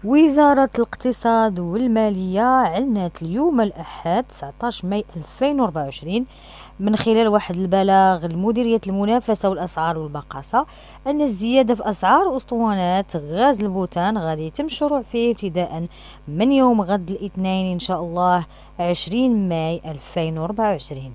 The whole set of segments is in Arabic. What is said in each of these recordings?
وزارة الاقتصاد والمالية أعلنت اليوم الأحد 19 ماي 2024 من خلال واحد البلاغ لمديرية المنافسة والأسعار والبقاسة أن الزيادة في أسعار أسطوانات غاز البوتان غادي يتم الشروع فيه ابتداء من يوم غد الاثنين إن شاء الله 20 ماي 2024.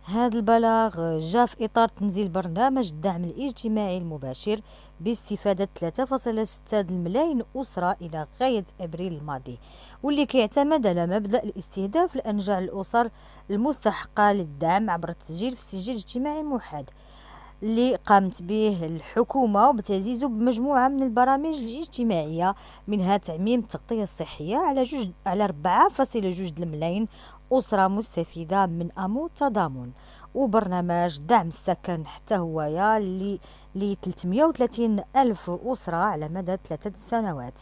هذا البلاغ جاء في إطار تنزيل برنامج الدعم الاجتماعي المباشر باستفادة 3.6 ملايين أسرة إلى غاية أبريل الماضي، واللي كيعتمد على مبدأ الاستهداف لأنجع الأسر المستحقة للدعم عبر التسجيل في السجل الاجتماعي الموحد اللي قامت به الحكومة وبتعزيزه بمجموعة من البرامج الاجتماعية، منها تعميم التغطية الصحية على 4.2 ملايين أسرة مستفيدة من أمو التضامن، وبرنامج دعم السكن حتى هويا ل 330 ألف أسرة على مدى 3 سنوات،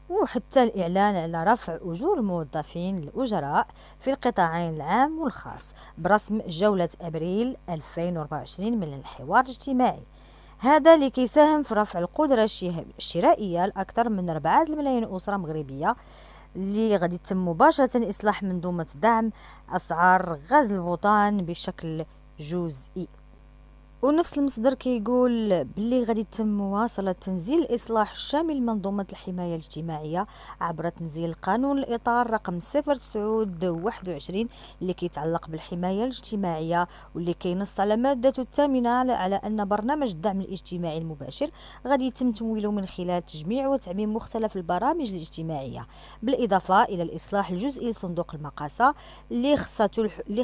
وحتى الإعلان على رفع أجور الموظفين الأجراء في القطاعين العام والخاص برسم جولة أبريل 2024 من الحوار الاجتماعي. هذا لكي يساهم في رفع القدرة الشرائية لأكثر من 4 ملايين أسرة مغربية، اللي غادي يتم مباشرة إصلاح منظومة دعم أسعار غاز البوتان بشكل جزئي. ونفس المصدر كيقول باللي غادي يتم مواصلة تنزيل الإصلاح الشامل لمنظومة الحماية الاجتماعية عبر تنزيل قانون الإطار رقم 0921 اللي كيتعلق بالحماية الاجتماعية، واللي كينص على مادته الثامنة على أن برنامج الدعم الاجتماعي المباشر غادي يتم تمويله من خلال تجميع وتعميم مختلف البرامج الاجتماعية، بالإضافة إلى الإصلاح الجزئي لصندوق المقاصة اللي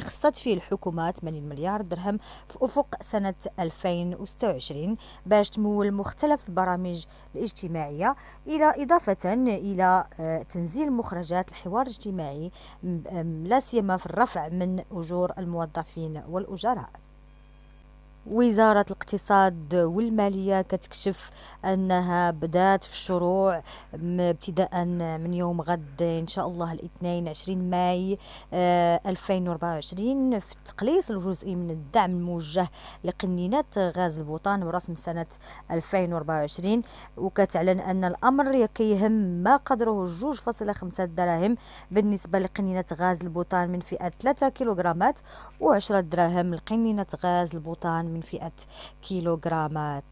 خصت فيه الحكومة 80 مليار درهم في أفق سنة 2026 باش تمول مختلف البرامج الاجتماعية، إضافة إلى تنزيل مخرجات الحوار الاجتماعي لا سيما في الرفع من أجور الموظفين والأجراء. وزارة الاقتصاد والمالية كتكشف أنها بدأت في الشروع ابتداء من يوم غد إن شاء الله الاثنين 20 ماي 2024 في التقليص الجزئي من الدعم الموجه لقنينات غاز البوتان برسم سنة 2024، وكتعلن أن الأمر كيهم ما قدره 2.5 دراهم بالنسبة لقنينة غاز البوتان من فئة 3 كيلوغرامات، و10 دراهم لقنينة غاز البوتان من فئة كيلوغرامات.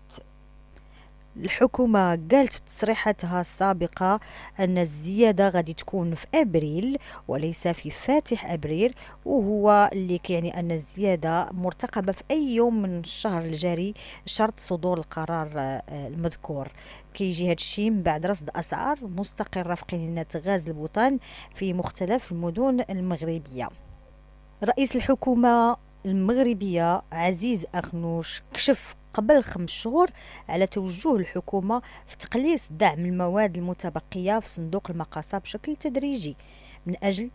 الحكومة قالت في تصريحاتها السابقة أن الزيادة غادي تكون في أبريل وليس في فاتح أبريل، وهو اللي كيعني أن الزيادة مرتقبة في أي يوم من الشهر الجاري شرط صدور القرار المذكور. كيجي هذا الشيء من بعد رصد أسعار مستقرة في قنينة غاز البوتان في مختلف المدن المغربية. رئيس الحكومة المغربية عزيز أخنوش كشف قبل 5 شهور على توجه الحكومة في تقليص دعم المواد المتبقية في صندوق المقاصة بشكل تدريجي من أجل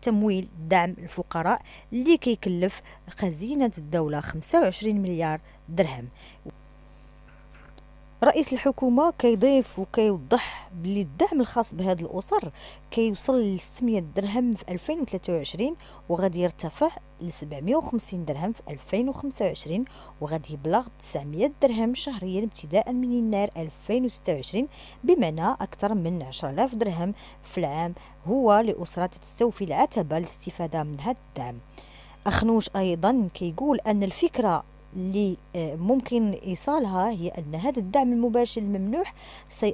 تمويل دعم الفقراء اللي كيكلف خزينة الدولة 25 مليار درهم. رئيس الحكومة كيضيف وكيوضح بلي الدعم الخاص بهذه الأسر كيوصل ل 600 درهم في 2023 وغادي يرتفع ل 750 درهم في 2025 وغادي يبلغ 900 درهم شهريا ابتداء من يناير 2026، بمعنى أكثر من 10,000 درهم في العام هو لأسرة تستوفي العتبة للاستفادة من هذا الدعم. أخنوش أيضا كيقول أن الفكرة اللي ممكن إيصالها هي أن هذا الدعم المباشر الممنوح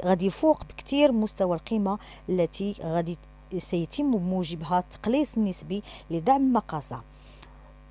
غادي يفوق بكثير مستوى القيمة التي غادي سيتم بموجبها التقليص النسبي لدعم المقاصة.